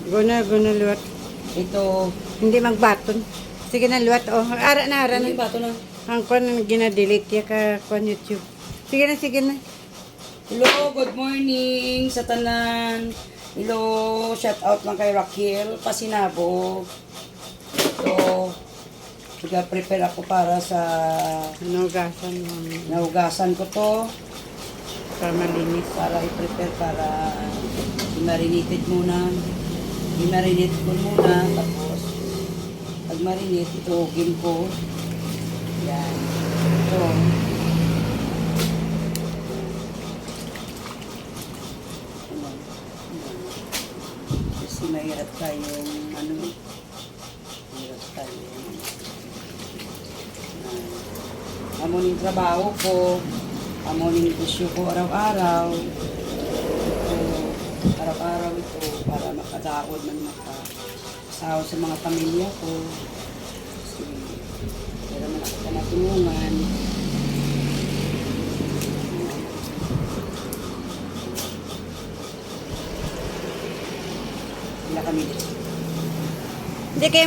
Guna luwat. Ito, Hindi magbaton. Sige na luwat. Oh, ara na. ano yung bato na? Ang kon gina-delete ya ka kon YouTube. Sige na. Hello, good morning sa tanan. Hello, shout out lang kay Raquel Pasinabog. Ito, prepare ako para sa Hinugasan mo. nahugasan ko to. Para malinis. Para i-prepare para i-marinated muna. I-marinate ko muna. Tapos, pag marinate, itugin ko. Yan. Ito. Kasi mahirap tayong mahirap tayong amoning trabaho ko, amoning isyu ko araw-araw. Araw-araw ito para makadaod man makasawa sa mga pamilya ko. Kasi meron man ako panatulungan. Sila kami. Hindi kayo